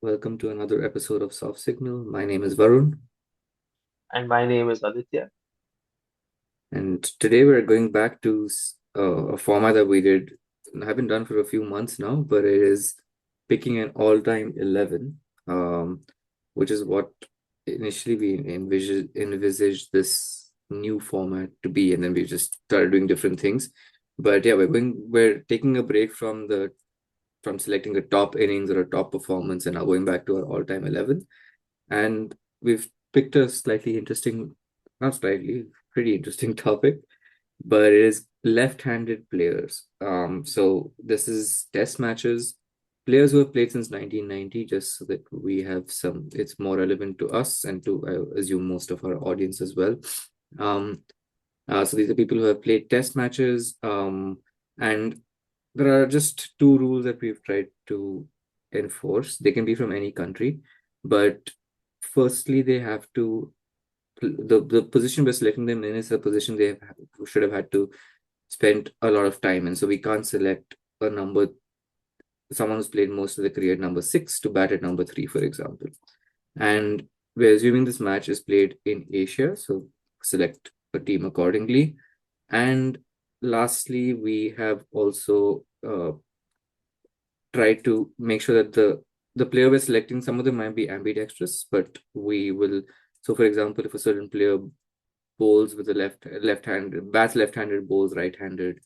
Welcome to another episode of Soft Signal. My name is Varun, And my name is Aditya. and today we're going back to a format that we haven't done for a few months now, but it is picking an all-time 11, um, which is what initially we envisaged this new format to be, and then we just started doing different things. But yeah, we're taking a break from selecting a top innings or a top performance and now going back to our all-time 11. And we've picked a slightly interesting, not slightly, pretty interesting topic, but it is left-handed players. So this is test matches, players who have played since 1990, just so that we have it's more relevant to us and to, I assume, most of our audience as well. Um, so these are people who have played test matches, and there are just two rules that we've tried to enforce. They can be from any country, but firstly, they have to the position we're selecting them in is a position should have had to spend a lot of time in. So we can't select a number, someone who's played most of the career at number six to bat at number three, for example. And we're assuming this match is played in Asia, so select a team accordingly. And lastly, we have also tried to make sure that the player we're selecting, some of them might be ambidextrous, but we will. So, for example, if a certain player bowls with the left-handed, bats left-handed, bowls right-handed,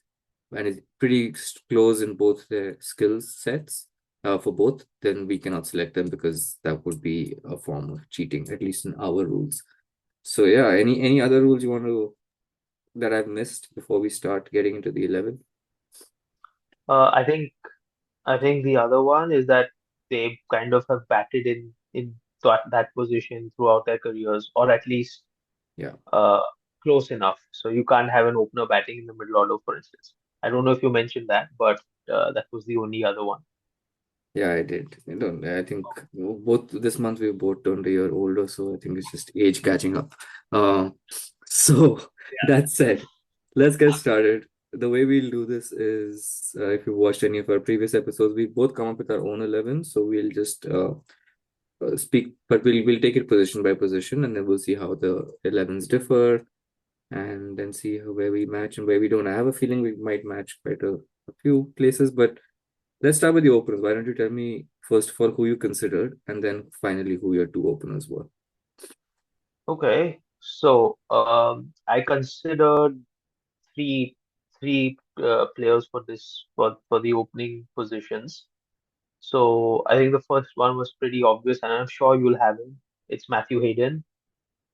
and is pretty close in both their skill sets for both, then we cannot select them because that would be a form of cheating, at least in our rules. So yeah, any other rules you want to that I've missed before we start getting into the 11? Uh, I think I think the other one is that they kind of have batted in that position throughout their careers, or at least Yeah, uh, close enough. So you can't have an opener batting in the middle order, for instance. I don't know if you mentioned that, but that was the only other one. yeah, I did. I don't. I think both this month we both turned a year older, so I think it's just age catching up. Uh, so that said, let's get started. The way we'll do this is, if you watched any of our previous episodes, we both come up with our own 11. So we'll just speak, but we'll take it position by position, and then we'll see how the 11s differ, and then see where we match and where we don't. I have a feeling we might match quite a few places, but let's start with the openers. Why don't you tell me first of all who you considered, and then finally who your two openers were? Okay, so I considered three three players for this for the opening positions. So I think the first one was pretty obvious, and I'm sure you'll have him. It's Matthew Hayden.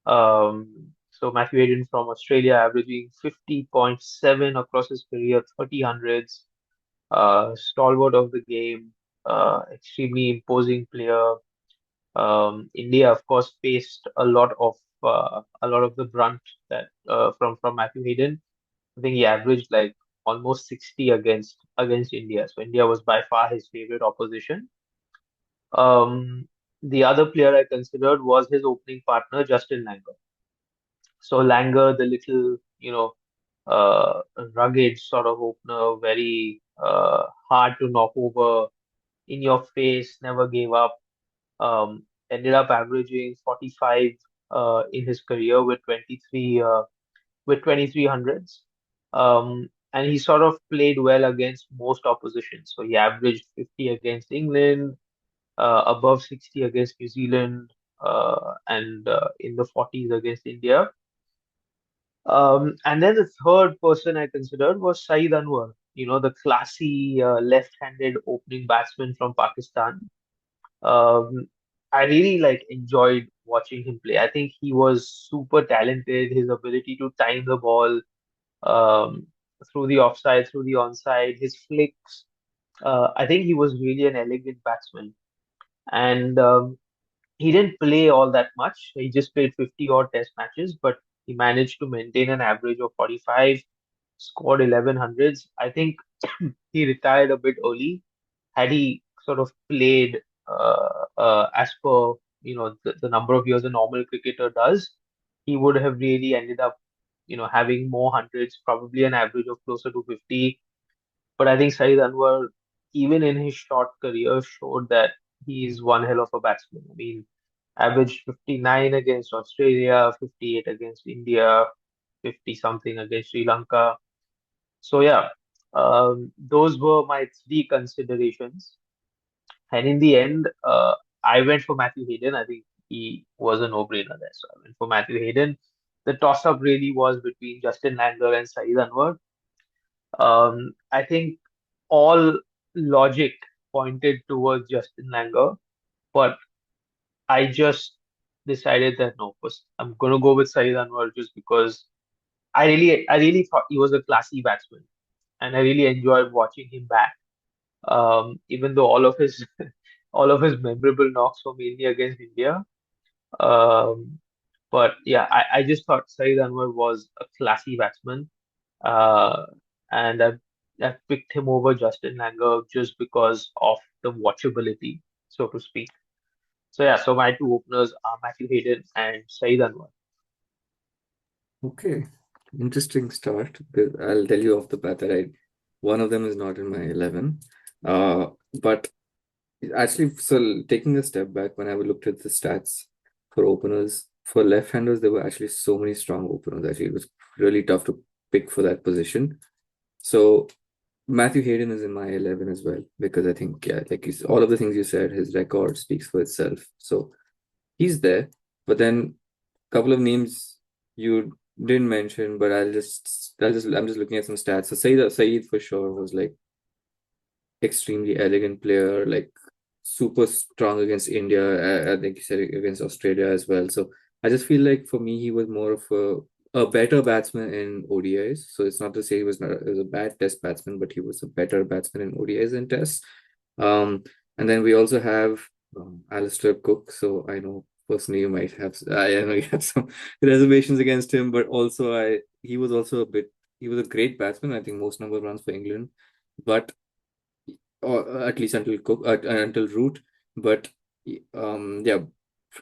So Matthew Hayden from Australia, averaging 50.7 across his career, 30 hundreds, stalwart of the game, extremely imposing player. India, of course, faced a lot of the brunt that from Matthew Hayden. I think he averaged like almost 60 against India. So India was by far his favorite opposition. The other player I considered was his opening partner, Justin Langer. So Langer, the little, rugged sort of opener, very hard to knock over, in your face, never gave up. Ended up averaging 45 in his career with 23 hundreds. And he sort of played well against most oppositions. So he averaged 50 against England, above 60 against New Zealand, and in the 40s against India. And then the third person I considered was Saeed Anwar, the classy left-handed opening batsman from Pakistan. Um, I really like enjoyed watching him play. I think he was super talented. His ability to time the ball um, through the offside, through the onside, his flicks. I think he was really an elegant batsman. And he didn't play all that much. He just played 50 odd test matches, but he managed to maintain an average of 45, scored 11 hundreds. I think he retired a bit early. Had he sort of played as per the number of years a normal cricketer does, he would have really ended up having more hundreds, probably an average of closer to 50. But I think Saeed Anwar, even in his short career, showed that he's one hell of a batsman. I mean, averaged 59 against Australia, 58 against India, 50 something against Sri Lanka. So yeah, those were my three considerations. And in the end, I went for Matthew Hayden. I think he was a no-brainer there. So I went for Matthew Hayden. The toss-up really was between Justin Langer and Saeed Anwar. I think all logic pointed towards Justin Langer, but I just decided that no, first I'm gonna go with Saeed Anwar just because I really thought he was a classy batsman, and I really enjoyed watching him bat. Even though all of his all of his memorable knocks were mainly against India. Um, but yeah, I just thought Saeed Anwar was a classy batsman. Uh, and I picked him over Justin Langer just because of the watchability, so to speak. So yeah, so my two openers are Matthew Hayden and Saeed Anwar. Okay, interesting start. I'll tell you off the bat that one of them is not in my 11. Uh, but actually, so taking a step back, when I looked at the stats for openers, for left-handers, there were actually so many strong openers. Actually, it was really tough to pick for that position. So Matthew Hayden is in my 11 as well, because I think, yeah, like all of the things you said, his record speaks for itself. So he's there. But then a couple of names you didn't mention, but I'm just looking at some stats. So Saeed for sure was like extremely elegant player, like super strong against India. I think he said against Australia as well. So I just feel like for me, he was more of a better batsman in ODIs. So it's not to say he was a bad test batsman, but he was a better batsman in ODIs than tests. Um, and then we also have Alistair Cook. So I know personally you might have, I know you have some reservations against him, but also he was also he was a great batsman. I think most number of runs for England, but or at least until until Root, but yeah,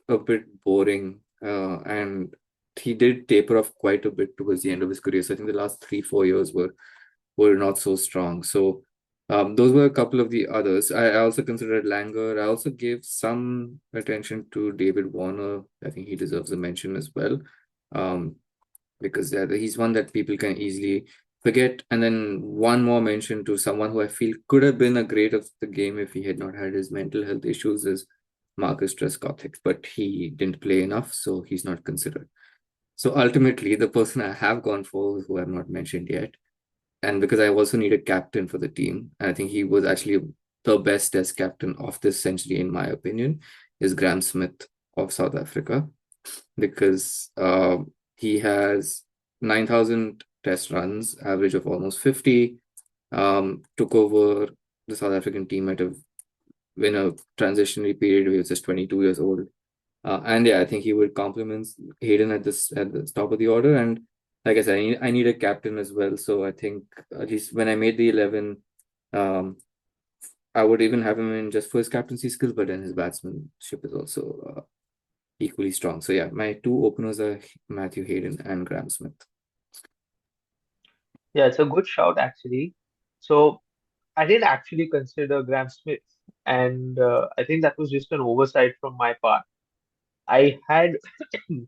a bit boring. And he did taper off quite a bit towards the end of his career. So I think the last 3 4 years were not so strong. So those were a couple of the others. I also considered Langer. I also gave some attention to David Warner. I think he deserves a mention as well. Um, because he's one that people can easily forget. And then one more mention to someone who I feel could have been a great of the game if he had not had his mental health issues is Marcus Trescothick, but he didn't play enough, so he's not considered. So ultimately, the person I have gone for, who I've not mentioned yet, and because I also need a captain for the team, and I think he was actually the best test captain of this century, in my opinion, is Graham Smith of South Africa because he has 9,000 test runs, average of almost 50. Took over the South African team in a transitionary period where he was just 22 years old. And yeah, I think he would complement Hayden at the top of the order. And like I said, I need a captain as well. So I think at least when I made the 11, um, I would even have him in just for his captaincy skills, but then his batsmanship is also equally strong. So yeah, my two openers are Matthew Hayden and Graham Smith. Yeah, it's a good shout actually. So I did actually consider Graham Smith, and I think that was just an oversight from my part. I had,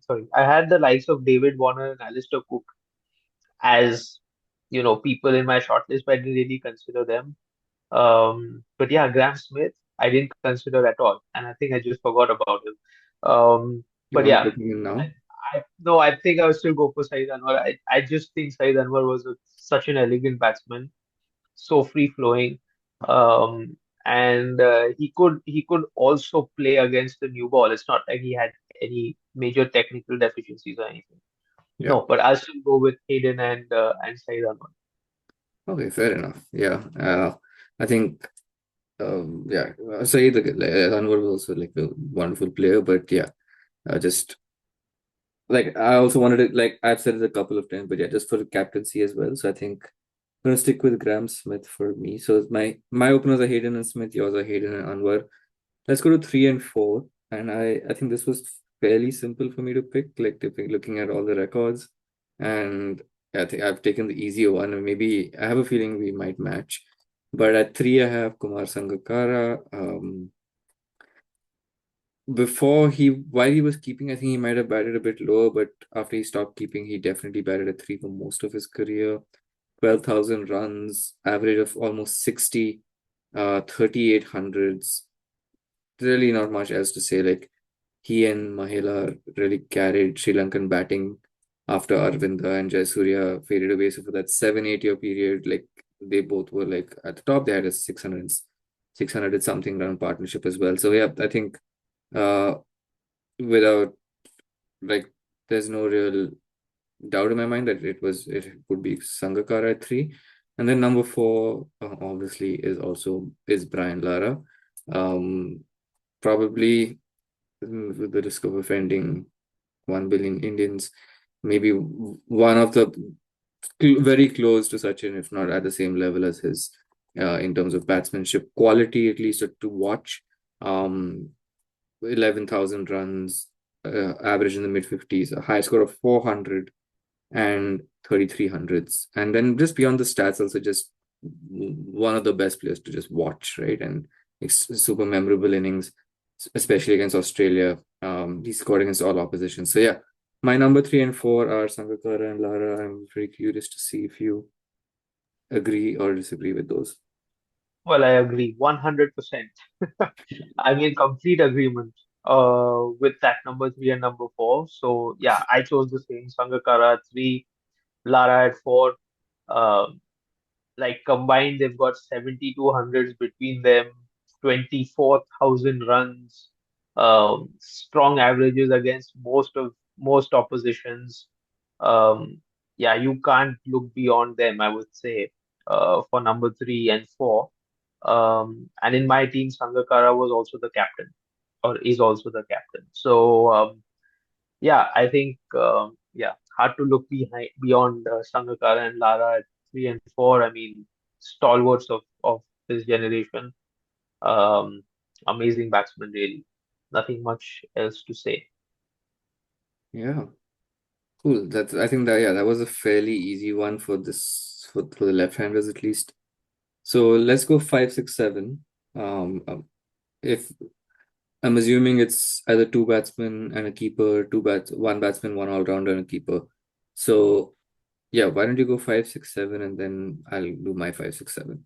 sorry, I had the likes of David Warner and Alistair Cook as, people in my shortlist, but I didn't really consider them. But yeah, Graham Smith, I didn't consider at all, and I think I just forgot about him. You But want to yeah, put him in I, now? no, I think I would still go for Saeed Anwar. I just think Saeed Anwar was such an elegant batsman, so free flowing, and he could also play against the new ball. It's not like he had any major technical deficiencies or anything. Yeah. No, but I'll still go with Hayden and Saeed Anwar. Okay, fair enough. Yeah. I think yeah, Saeed Anwar was also like a wonderful player, but yeah, just like I also wanted to like I've said it a couple of times, but yeah, just for the captaincy as well. So I think I'm gonna stick with Graham Smith for me. So my openers are Hayden and Smith, yours are Hayden and Anwar. Let's go to 3 and 4. And I think this was fairly simple for me to pick, like looking at all the records. And I think I've taken the easier one, and maybe I have a feeling we might match. But at 3, I have Kumar Sangakkara. before while he was keeping, I think he might have batted a bit lower, but after he stopped keeping, he definitely batted a three for most of his career. 12,000 runs, average of almost 60, 38 hundreds. Really not much else to say. Like, he and Mahela really carried Sri Lankan batting after Arvinda and Jayasuriya faded away. So for that 7, 8 year period, like they both were like at the top. They had a 600 something run partnership as well. So yeah, I think uh without like there's no real doubt in my mind that it would be Sangakkara at three. And then number four, obviously, is Brian Lara. Um, Probably with the risk of offending 1 billion Indians, maybe one of the very close to Sachin, if not at the same level as his, in terms of batsmanship quality, at least to watch. 11,000 runs, average in the mid 50s, a high score of 400 and 33 hundreds. And then just beyond the stats, also just one of the best players to just watch, right? And it's super memorable innings, especially against Australia. He scored against all opposition. So yeah, my number three and four are Sangakkara and Lara. I'm very curious to see if you agree or disagree with those. Well, I agree 100%. I mean, complete agreement with that number three and number four. So yeah, I chose the same Sangakkara at three, Lara at four. Um, like combined, they've got 72 hundreds between them, 24,000 runs, strong averages against most oppositions. Um, yeah, you can't look beyond them, I would say, for number three and four. And in my team, Sangakkara was also the captain, or is also the captain. So yeah, I think yeah, hard to look beyond Sangakkara and Lara at three and four. I mean, stalwarts of this generation. Um, Amazing batsmen, really. Nothing much else to say. Yeah, cool. That's I think that yeah, that was a fairly easy one for for the left-handers at least. So let's go five, six, seven. If I'm assuming it's either two batsmen and a keeper, one batsman, one all-rounder, and a keeper. So yeah, why don't you go five, six, seven, and then I'll do my five, six, seven.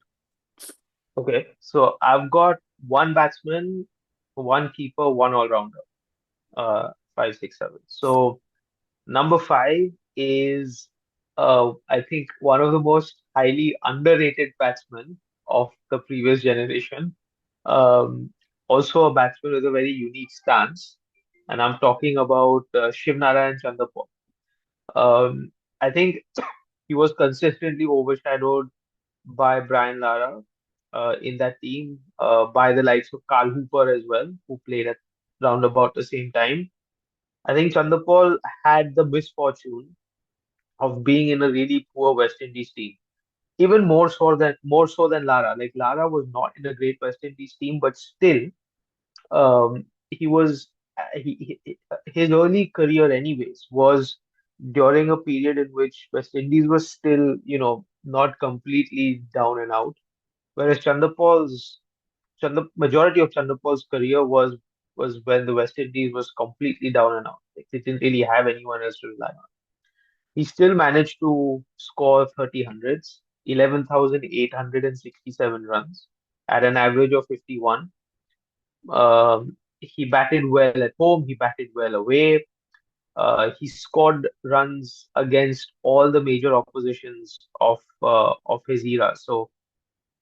Okay, so I've got one batsman, one keeper, one all-rounder. Five, six, seven. So number five is, I think, one of the most highly underrated batsmen of the previous generation. Um, Also a batsman with a very unique stance, and I'm talking about Shivnarayan Chanderpaul. Um, I think he was consistently overshadowed by Brian Lara in that team, by the likes of Carl Hooper as well, who played at round about the same time. I think Chanderpaul had the misfortune of being in a really poor West Indies team. Even more so than Lara. Like Lara was not in a great West Indies team, but still, he was his early career, anyways, was during a period in which West Indies was still, not completely down and out. Whereas majority of Chanderpaul's career was when the West Indies was completely down and out. Like, they didn't really have anyone else to rely on. He still managed to score 30 hundreds, 11,867 runs at an average of 51. He batted well at home, he batted well away. He scored runs against all the major oppositions of his era. So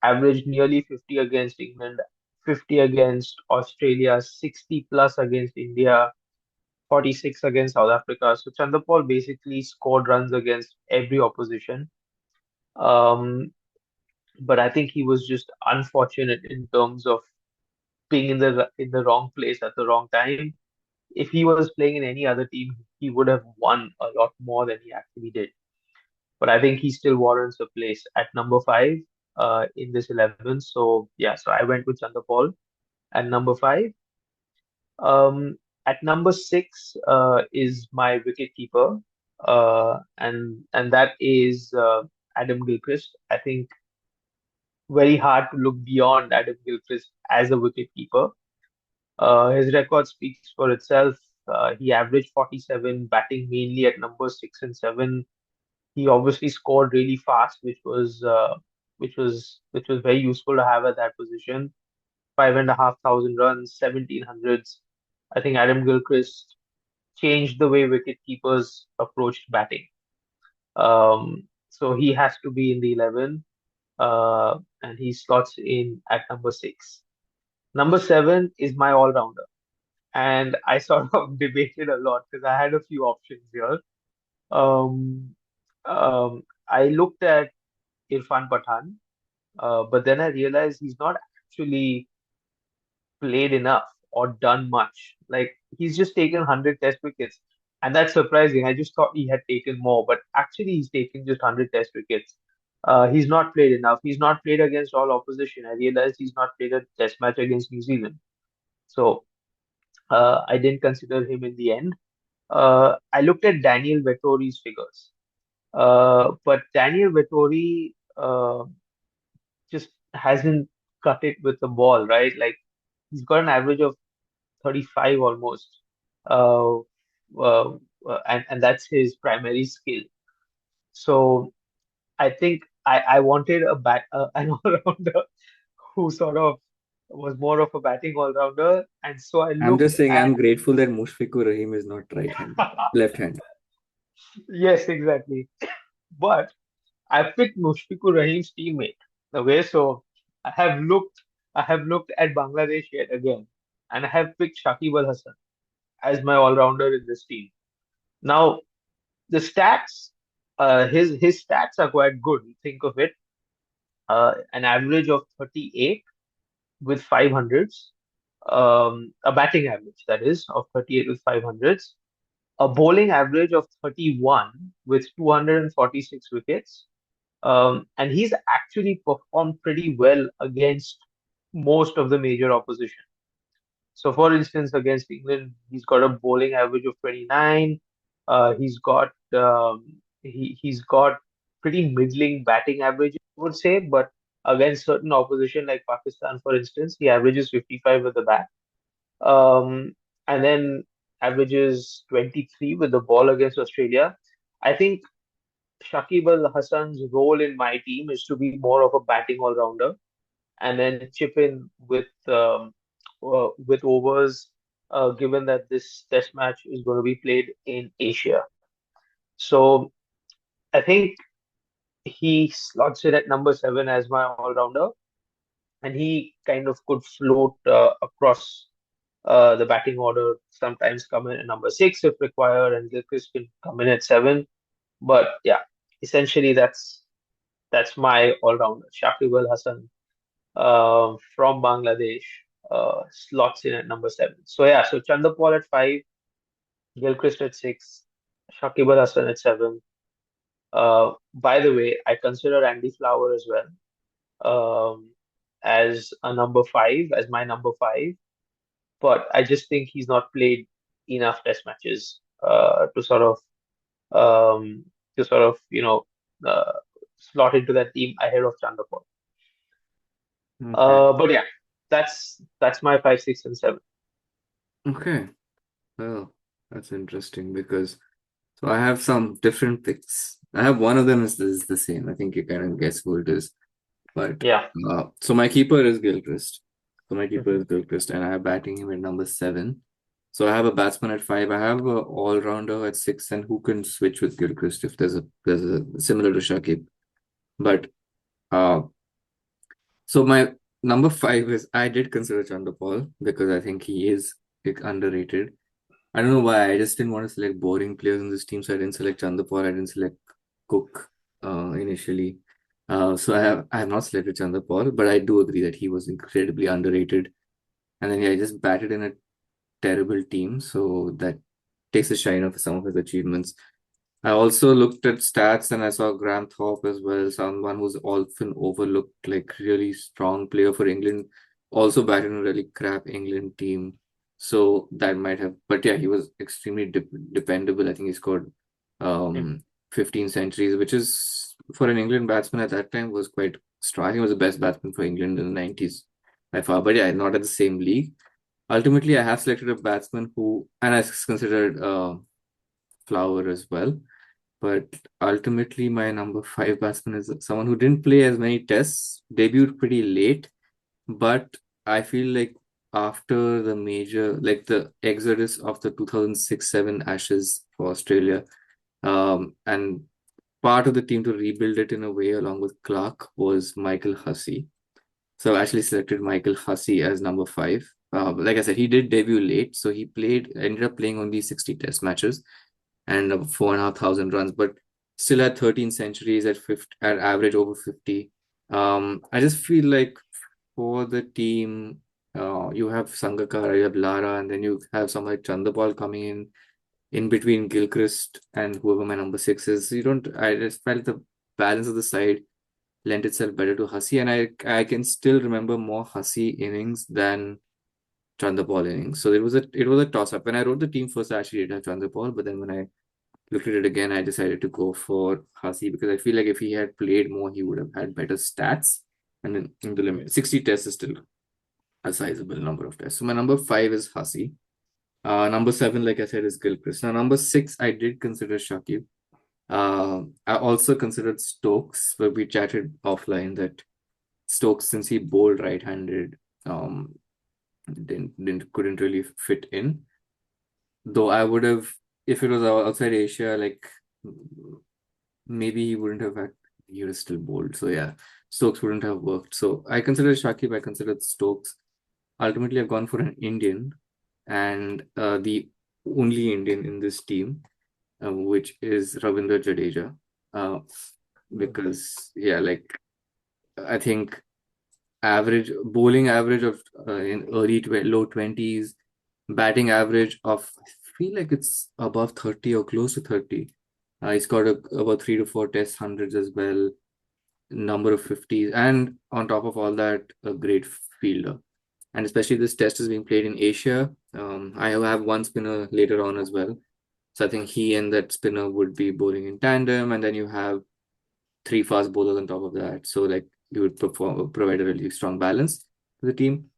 averaged nearly 50 against England, 50 against Australia, 60 plus against India, 46 against South Africa. So Chanderpaul basically scored runs against every opposition. Um, but I think he was just unfortunate in terms of being in the wrong place at the wrong time. If he was playing in any other team, he would have won a lot more than he actually did. But I think he still warrants a place at number five in this 11. So yeah, so I went with Chanderpaul at number five. At number six is my wicket keeper, and that is Adam Gilchrist. I think very hard to look beyond Adam Gilchrist as a wicket keeper. His record speaks for itself. He averaged 47, batting mainly at number 6 and 7. He obviously scored really fast, which was very useful to have at that position. 5,500 runs, 1700s. I think Adam Gilchrist changed the way wicket keepers approached batting. So he has to be in the 11, and he slots in at number 6. Number 7 is my all-rounder, and I sort of debated a lot because I had a few options here. Um, I looked at Irfan Pathan, but then I realized he's not actually played enough or done much. Like he's just taken 100 test wickets. And that's surprising. I just thought he had taken more, but actually he's taken just 100 test wickets. He's not played enough. He's not played against all opposition. I realized he's not played a test match against New Zealand. So I didn't consider him in the end. I looked at Daniel Vettori's figures. But Daniel Vettori just hasn't cut it with the ball, right? Like he's got an average of 35 almost. Uh, uh, and that's his primary skill. So I think I wanted an all-rounder who sort of was more of a batting all-rounder. And so I I'm looked just saying at, I'm grateful that Mushfiqur Rahim is not right-handed, left-handed. yes, exactly. But I picked Mushfiqur Rahim's teammate. Okay, so I have looked I have looked at Bangladesh yet again, and I have picked Shakib Al Hasan as my all-rounder in this team. Now, the stats, his stats are quite good. Think of it, an average of 38 with 500s, a batting average that is of 38 with 500s, a bowling average of 31 with 246 wickets, and he's actually performed pretty well against most of the major opposition. So, for instance, against England, he's got a bowling average of 29. He's got pretty middling batting average, I would say, but against certain opposition like Pakistan, for instance, he averages 55 with the bat. Um, and then averages 23 with the ball against Australia. I think Shakib Al Hasan's role in my team is to be more of a batting all rounder and then chip in with overs, given that this test match is going to be played in Asia. So I think he slots in at number 7 as my all-rounder, and he kind of could float across the batting order. Sometimes come in at number 6 if required, and Gilchrist can come in at 7. But yeah, essentially that's my all-rounder, Shakib Al Hasan from Bangladesh, slots in at number 7. So yeah, so Chanderpaul at 5, Gilchrist at 6, Shakib Al Hasan at 7. By the way, I consider Andy Flower as well, as a number 5, as my number 5. But I just think he's not played enough Test matches um, to sort of uh, slot into that team ahead of Chanderpaul. Okay. But yeah, that's my 5, 6, and 7. Okay. Well, that's interesting because so I have some different picks. I have one of them is the same. I think you kind of guess who it is. But Yeah. so my keeper is Gilchrist. So my keeper Mhm. is Gilchrist, and I have batting him at number 7. So I have a batsman at 5. I have a all-rounder at 6, and who can switch with Gilchrist if there's a similar to Shakib. But uh, so my number 5 is I did consider Chanderpaul because I think he is like, underrated. I don't know why. I just didn't want to select boring players in this team, so I didn't select Chanderpaul. I didn't select Cook initially. So I have not selected Chanderpaul, but I do agree that he was incredibly underrated. And then yeah, I just batted in a terrible team, so that takes the shine off some of his achievements. I also looked at stats and I saw Graham Thorpe as well, someone who's often overlooked, like really strong player for England, also batted in a really crap England team. So that might have, but yeah, he was extremely dependable. I think he scored Mhm. 15 centuries, which is for an England batsman at that time was quite strong. He was the best batsman for England in the 90s by far, but yeah, not at the same league. ultimately I have selected a batsman who, and I considered Flower as well. But ultimately, my number five batsman is someone who didn't play as many tests, debuted pretty late, but I feel like after the major, like the exodus of the 2006-7 Ashes for Australia, and part of the team to rebuild it in a way along with Clark was Michael Hussey. So I actually selected Michael Hussey as number five. Like I said, he did debut late, so he ended up playing only 60 test matches and 4,500 runs, but still had 13 centuries at 50, at average over 50. I just feel like for the team, you have Sangakkara, you have Lara, and then you have someone like Chanderpaul coming in between Gilchrist and whoever my number six is. You don't. I just felt the balance of the side lent itself better to Hussey, and I can still remember more Hussey innings than Chanderpaul innings. So it was a toss up. When I wrote the team first, I actually did have Chanderpaul, but then when I looked at it again, I decided to go for Hussey because I feel like if he had played more, he would have had better stats. And in the limit, 60 tests is still a sizable number of tests. So my number five is Hussey. Number seven, like I said, is Gilchrist. Now, number six, I did consider Shakib. I also considered Stokes, but we chatted offline that Stokes, since he bowled right-handed, didn't couldn't really fit in. Though I would have, if it was outside Asia, like maybe he wouldn't have had, he would have still bowled. So yeah, Stokes wouldn't have worked. So I considered Shakib, I considered Stokes. Ultimately, I've gone for an Indian and the only Indian in this team, which is Ravindra Jadeja. Uh, Mhm. because yeah, like I think bowling average of in low 20s, batting average of I feel like it's above 30 or close to 30. He's got about 3 to 4 test hundreds as well, number of 50s, and on top of all that, a great fielder. And especially this test is being played in Asia. I have one spinner later on as well. So I think he and that spinner would be bowling in tandem, and then you have three fast bowlers on top of that. So like you would provide a really strong balance to the team.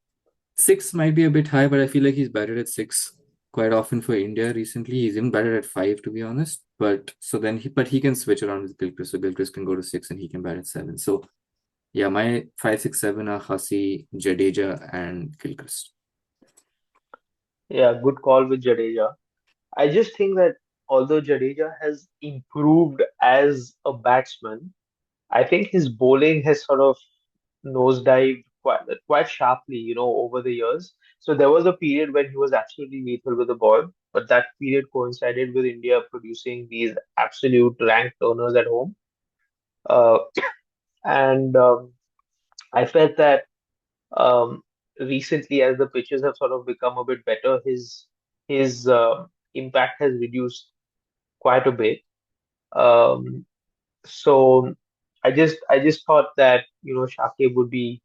Six might be a bit high, but I feel like he's batted at six quite often for India recently. He's even batted at five, to be honest. But he can switch around with Gilchrist. So Gilchrist can go to six and he can bat at seven. So yeah, my five, six, seven are Hussey, Jadeja, and Gilchrist. Yeah, good call with Jadeja. I just think that although Jadeja has improved as a batsman, I think his bowling has sort of nosedived quite sharply, over the years. So there was a period when he was absolutely lethal with the ball, but that period coincided with India producing these absolute rank turners at home. Uh, and I felt that um, recently, as the pitches have sort of become a bit better, his impact has reduced quite a bit. Um, so I just thought that Shakib would be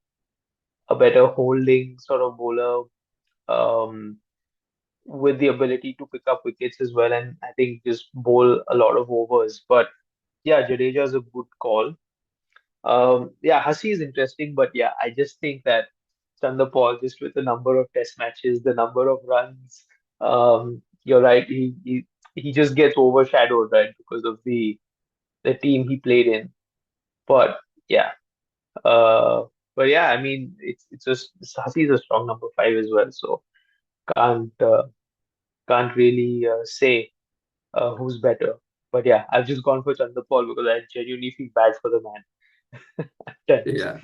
a better holding sort of bowler, um, with the ability to pick up wickets as well, and I think just bowl a lot of overs. But yeah, Jadeja is a good call. Yeah, Hussey is interesting, but yeah, I just think that Chandler Paul, just with the number of test matches, the number of runs, you're right. He just gets overshadowed, right, because of the team he played in. But yeah, uh, but yeah, I mean, it's just Hussey is a strong number five as well, so can't uh, can't really say who's better. But yeah, I've just gone for Chandler Paul because I genuinely feel bad for the man at times. Yeah,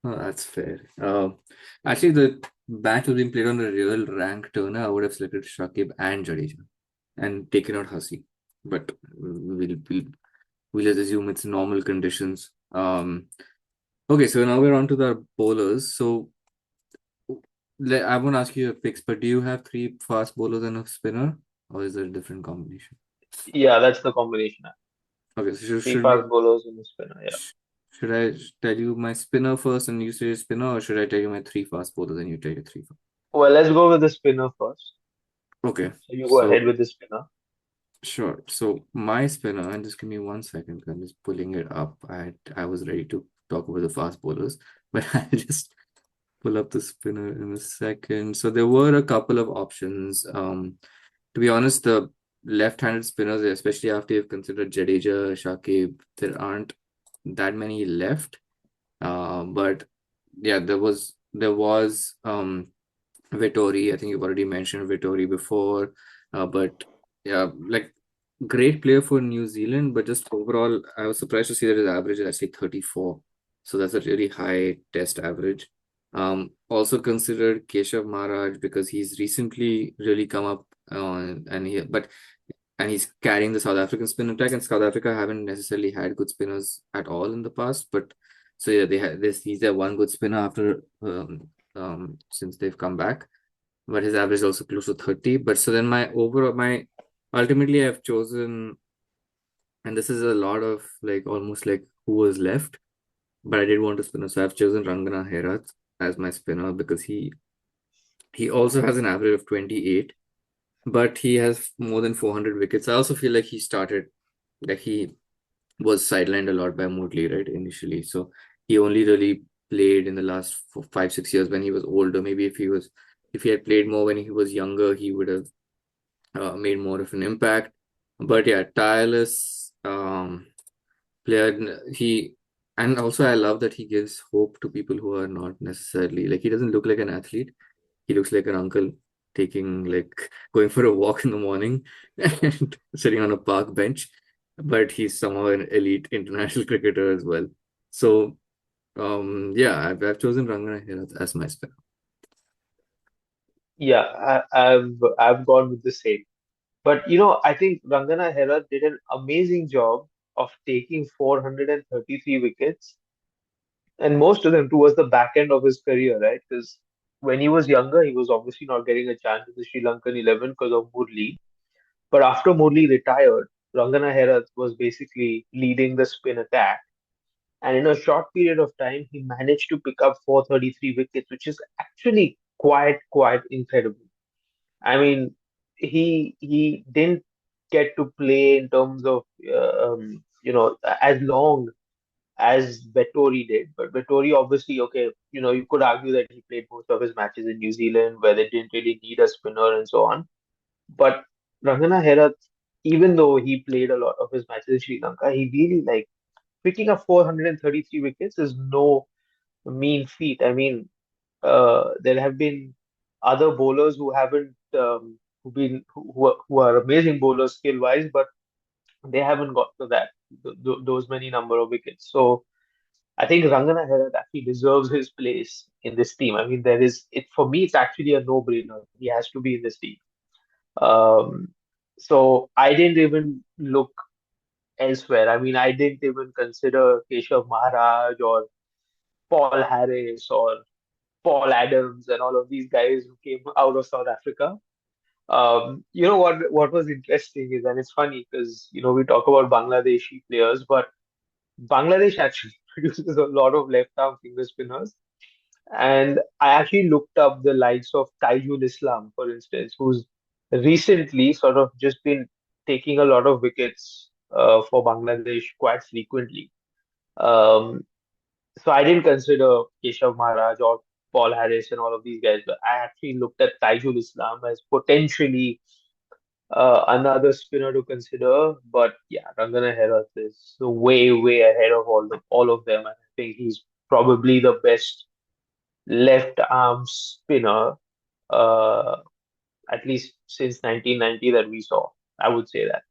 oh, that's fair. Actually, the match was being played on a real rank turner. I would have selected Shakib and Jadeja and taken out Hussey. But we'll just assume it's normal conditions. Okay, so now we're on to the bowlers. So I won't ask you your picks, but do you have three fast bowlers and a spinner, or is there a different combination? Yeah, that's the combination. Okay, so Three fast bowlers in the spinner. Yeah. should I tell you my spinner first and you say your spinner, or should I tell you my three fast bowlers and you tell your three fast? Well, let's go with the spinner first. Okay, So you go so ahead with the spinner. sure. So my spinner, and just give me 1 second. I'm just pulling it up. I was ready to talk about the fast bowlers, but I just pull up the spinner in a second. So there were a couple of options. To be honest, the left-handed spinners, especially after you've considered Jadeja, Shakib, there aren't that many left. But yeah, there was Vettori. I think you've already mentioned Vettori before. But yeah, like great player for New Zealand, but just overall, I was surprised to see that his average is actually 34. So that's a really high test average. Also considered Keshav Maharaj because he's recently really come up and he's carrying the South African spin attack, and South Africa haven't necessarily had good spinners at all in the past. But so yeah, they had this. He's their one good spinner after since they've come back. But his average is also close to 30. But so then my ultimately I've chosen, and this is a lot of like almost like who was left, but I did want a spinner, so I've chosen Rangana Herath as my spinner because he also has an average of 28, but he has more than 400 wickets. I also feel like he was sidelined a lot by Moodley, right, initially. So he only really played in the last 5, 6 years when he was older. Maybe if he had played more when he was younger, he would have made more of an impact. But yeah, tireless player. And also I love that he gives hope to people who are not necessarily like he doesn't look like an athlete. He looks like an uncle taking like going for a walk in the morning and sitting on a park bench, but he's somehow an elite international cricketer as well. So yeah, I've chosen Rangana here as my spinner. Yeah, I've gone with the same. But I think Rangana Hera did an amazing job of taking 433 wickets, and most of them towards the back end of his career, right? Because when he was younger, he was obviously not getting a chance in the Sri Lankan 11 because of Murli. But after Murli retired, Rangana Herath was basically leading the spin attack. And in a short period of time, he managed to pick up 433 wickets, which is actually quite incredible. I mean, he didn't get to play in terms of as long as Vettori did, but Vettori obviously, okay, you could argue that he played most of his matches in New Zealand where they didn't really need a spinner and so on. But Rangana Herath, even though he played a lot of his matches in Sri Lanka, he really like picking up 433 wickets is no mean feat. I mean, there have been other bowlers who haven't who are amazing bowlers skill wise, but they haven't got to those many number of wickets. So I think Rangana Herath actually deserves his place in this team. I mean, there is it for me. It's actually a no-brainer. He has to be in this team. Um, so I didn't even look elsewhere. I mean, I didn't even consider Keshav Maharaj or Paul Harris or Paul Adams and all of these guys who came out of South Africa. You know what was interesting is, and it's funny because we talk about Bangladeshi players, but Bangladesh actually produces a lot of left-arm finger spinners. And I actually looked up the likes of Taijul Islam, for instance, who's recently sort of just been taking a lot of wickets for Bangladesh quite frequently. Um, so I didn't consider Keshav Maharaj or Paul Harris and all of these guys, but I actually looked at Taijul Islam as potentially another spinner to consider. But yeah, Rangana Herath is way ahead of all of them. And I think he's probably the best left arm spinner, uh, at least since 1990 that we saw. I would say that.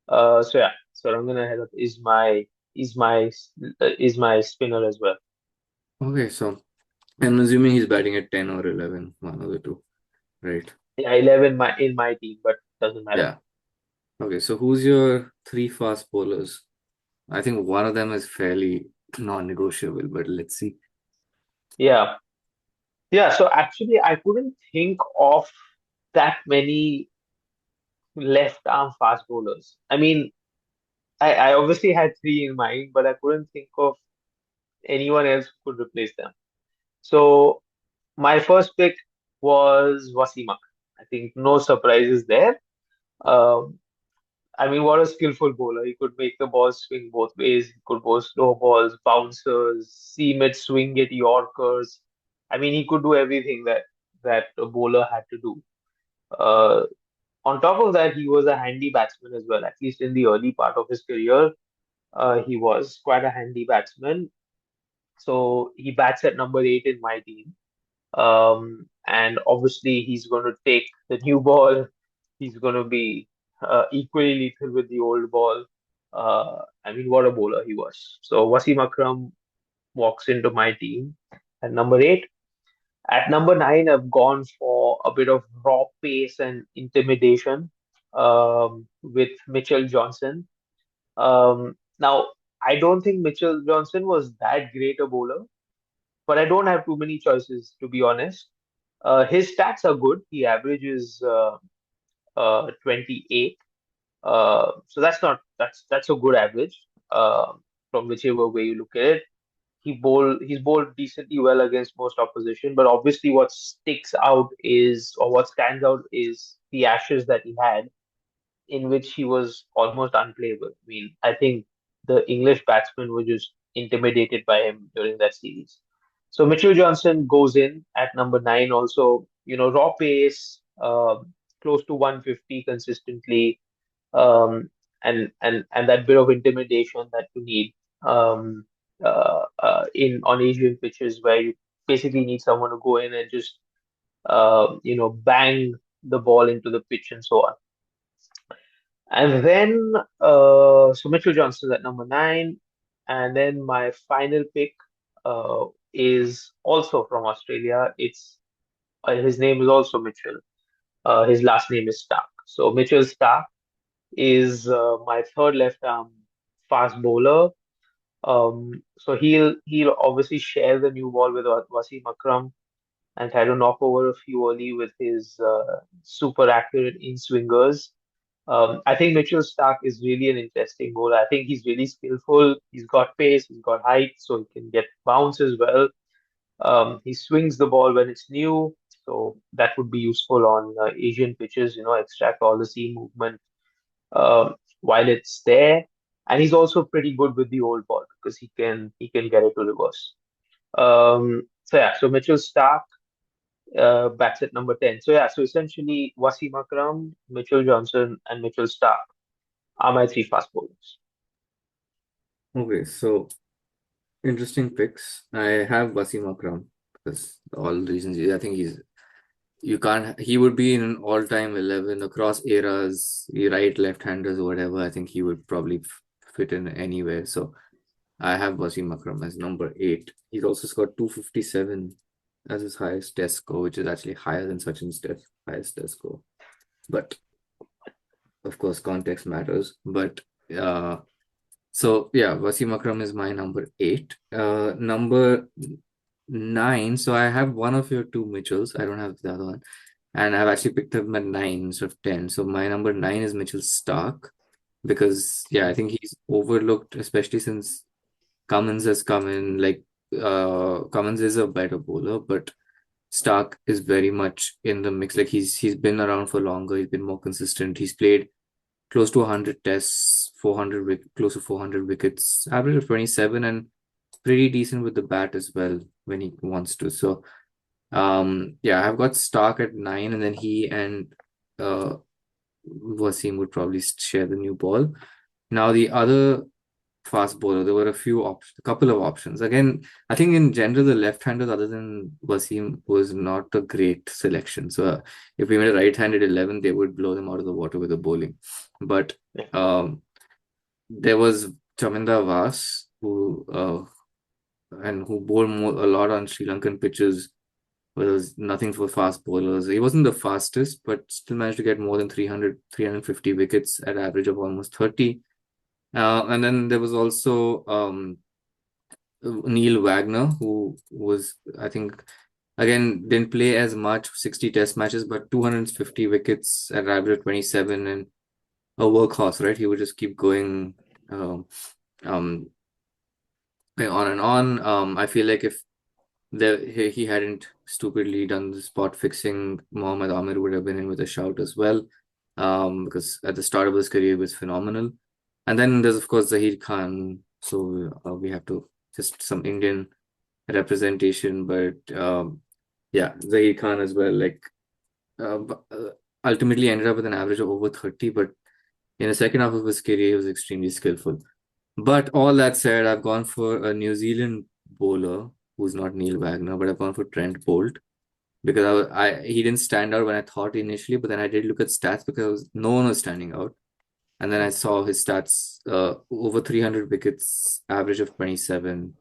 So yeah, so Rangana Herath is my is my spinner as well. Okay, so I'm assuming he's batting at 10 or 11, one of the two, right? Yeah, 11 in my team, but doesn't matter. Yeah. Okay, so who's your three fast bowlers? I think one of them is fairly non-negotiable, but let's see. Yeah, yeah. So actually, I couldn't think of that many left arm fast bowlers. I mean, I obviously had three in mind, but I couldn't think of anyone else who could replace them. So my first pick was Wasim Akram. I think no surprises there. Um, I mean, what a skillful bowler. He could make the ball swing both ways. He could bowl slow balls, bouncers, seam it, swing it, Yorkers. I mean, he could do everything that a bowler had to do. Uh, on top of that, he was a handy batsman as well. At least in the early part of his career, he was quite a handy batsman. So he bats at number 8 in my team. And obviously, he's going to take the new ball. He's going to be equally lethal with the old ball. I mean, what a bowler he was. So Wasim Akram walks into my team at number 8. At number 9, I've gone for a bit of raw pace and intimidation with Mitchell Johnson. Now, I don't think Mitchell Johnson was that great a bowler, but I don't have too many choices, to be honest. His stats are good. He averages 28. So that's a good average from whichever way you look at it. He's bowled decently well against most opposition, but obviously what sticks out is or what stands out is the Ashes that he had, in which he was almost unplayable. I mean, I think the English batsmen were just intimidated by him during that series. So Mitchell Johnson goes in at number 9. Also, raw pace, close to 150 consistently, and that bit of intimidation that you need in on Asian pitches where you basically need someone to go in and just bang the ball into the pitch and so on. And then so Mitchell Johnson's at number 9, and then my final pick uh, is also from Australia. It's his name is also Mitchell. His last name is Stark. So Mitchell Stark is my third left arm fast bowler. So he'll obviously share the new ball with Wasim Akram and try to knock over a few early with his super accurate in swingers. I think Mitchell Stark is really an interesting bowler. I think he's really skillful. He's got pace, he's got height, so he can get bounce as well. He swings the ball when it's new, so that would be useful on Asian pitches. Extract all the seam movement while it's there. And he's also pretty good with the old ball because he can get it to reverse. So yeah, so Mitchell Stark bats at number 10. So yeah, so essentially Wasim Akram, Mitchell Johnson, and Mitchell Stark are my three fast bowlers. Okay, so interesting picks. I have Wasim Akram because all the reasons. I think he would be in an all-time 11 across eras, right, left-handers or whatever. I think he would probably fit in anywhere. So I have Wasim Akram as number 8. He's also scored 257 as his highest test score, which is actually higher than Sachin's highest test score. But of course, context matters. But so yeah, Wasim Akram is my number 8. Number 9. So I have one of your two Mitchells. I don't have the other one. And I've actually picked up my 9 instead of 10. So my number 9 is Mitchell Stark because yeah, I think he's overlooked, especially since Cummins has come in. Like Cummins is a better bowler, but Stark is very much in the mix. Like he's been around for longer. He's been more consistent. He's played close to 100 tests, close to 400 wickets, average of 27, and pretty decent with the bat as well when he wants to. So, yeah, I've got Stark at 9, and then he and uh, Wasim would probably share the new ball. Now, the other fast bowler, there were a couple of options. Again, I think in general, the left-handers other than Wasim was not a great selection. So if we made a right-handed 11, they would blow them out of the water with the bowling. But there was Chaminda Vas who bowled a lot on Sri Lankan pitches. But there was nothing for fast bowlers. He wasn't the fastest, but still managed to get more than 350 wickets at average of almost 30. And then there was also Neil Wagner, who was, I think, again, didn't play as much, 60 test matches, but 250 wickets at average of 27 and a workhorse, right? He would just keep going um, um, on and on. I feel like if he hadn't stupidly done the spot fixing, Mohammad Amir would have been in with a shout as well. Because at the start of his career, he was phenomenal. And then there's, of course, Zahir Khan. So we have to just some Indian representation. But Yeah, Zahir Khan as well. Like ultimately ended up with an average of over 30, but in the second half of his career, he was extremely skillful. But all that said, I've gone for a New Zealand bowler who's not Neil Wagner, but I've gone for Trent Bolt because he didn't stand out when I thought initially, but then I did look at stats because no one was standing out. And then I saw his stats over 300 wickets, average of 27,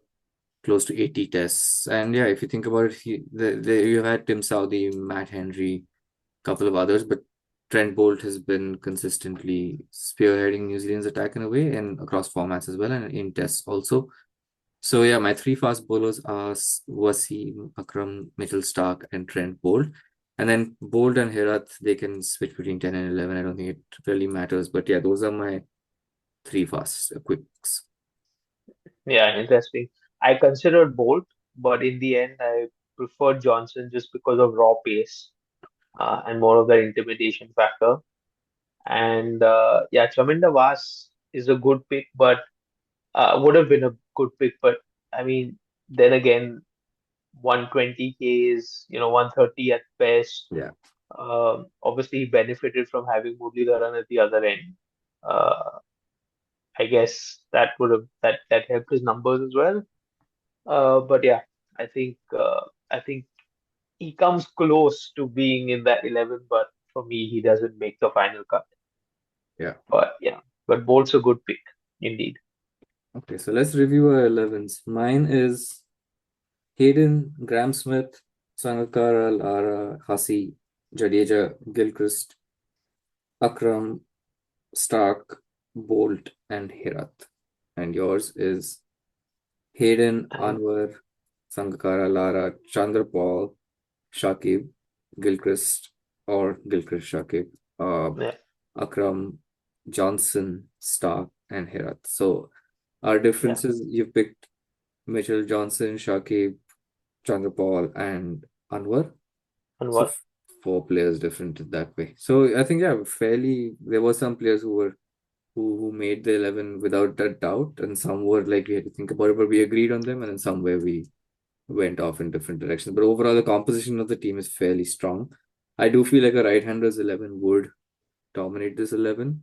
close to 80 tests. And yeah, if you think about it, you had Tim Southee, Matt Henry, couple of others, but Trent Bolt has been consistently spearheading New Zealand's attack in a way and across formats as well and in tests also. So yeah, my three fast bowlers are Wasim, Akram, Mitchell Stark, and Trent Bolt. And then Bolt and Herath, they can switch between 10 and 11. I don't think it really matters. But yeah, those are my three fast quicks. Yeah, interesting. I considered Bolt, but in the end, I preferred Johnson just because of raw pace and more of the intimidation factor. And yeah, Chaminda Vaas is a good pick, but would have been a good pick. But I mean, then again, 120K is, 130 at best. Yeah. Obviously, he benefited from having Muralidharan at the other end. Uh, I guess that helped his numbers as well. But yeah, I think he comes close to being in that 11, but for me, he doesn't make the final cut. Yeah. But yeah, but Bolt's a good pick indeed. Okay, so let's review our 11s. Mine is Hayden, Graham Smith, Sangakkara, Lara, Hasi, Jadeja, Gilchrist, Akram, Stark, Bolt, and Herath. And yours is Hayden, And Anwar, Sangakkara, Lara, Chandrapal, Shakib, Gilchrist, or Gilchrist Shakib, yeah, Akram, Johnson, Stark, and Herath. So our yeah, differences, you picked Mitchell Johnson, Shakib, Chandrapal, and Anwar. and So what? four players different that way. So I think yeah, fairly there were some players who made the 11 without a doubt, and some were like we had to think about it, but we agreed on them, and then some where we went off in different directions. But overall, the composition of the team is fairly strong. I do feel like a right-hander's 11 would dominate this 11,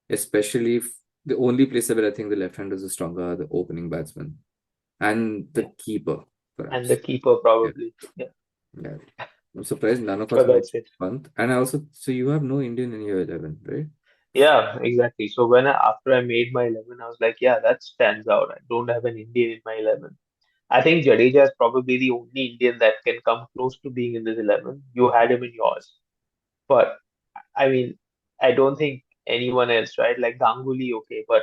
especially if the only place where I think the left-handers are stronger are the opening batsmen and Yeah, the keeper, and the perhaps. keeper Yeah, probably. Yeah, yeah. I'm surprised none of us but went that's it. Pant. And I also, so you have no Indian in your 11, right? Yeah, exactly. So after I made my 11, I was like, yeah, that stands out. I don't have an Indian in my 11. I think Jadeja is probably the only Indian that can come close to being in this 11. You had him in yours, but I mean, I don't think anyone else, right? Like Ganguly, okay, uh,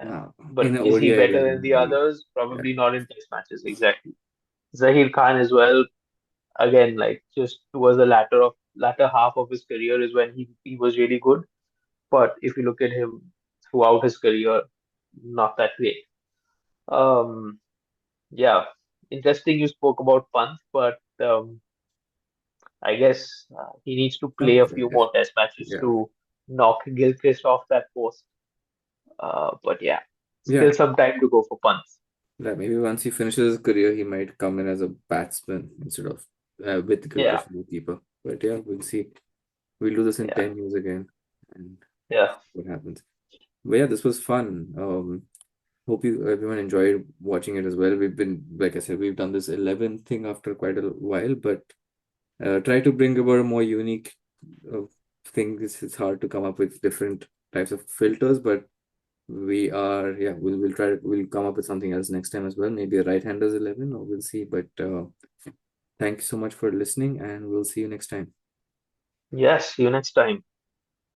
No, but in the is he ODI better than 11, the maybe. others? Yeah. Probably not in Test matches, exactly. Zahir Khan as well. Again, like just towards the latter half of his career is when he was really good. But if you look at him throughout his career, not that great. Um, yeah, interesting you spoke about Pant, but I guess he needs to play a Okay. few more Test matches Yeah. to knock Gilchrist off that post. But yeah, still Yeah. some time to go for punts. Yeah. Maybe once he finishes his career, he might come in as a batsman instead of with Yeah, Gilchrist as a keeper. But yeah, we'll see. We'll do this in yeah, 10 years again and yeah, what happens. But yeah, this was fun. Hope you everyone enjoyed watching it as well. We've been, like I said, we've done this 11 thing after quite a while, but try to bring about a more unique uh, thing. It's hard to come up with different types of filters, but we'll come up with something else next time as well. Maybe a right-handers 11, or we'll see. But thank you so much for listening, and we'll see you next time. yes. See you next time.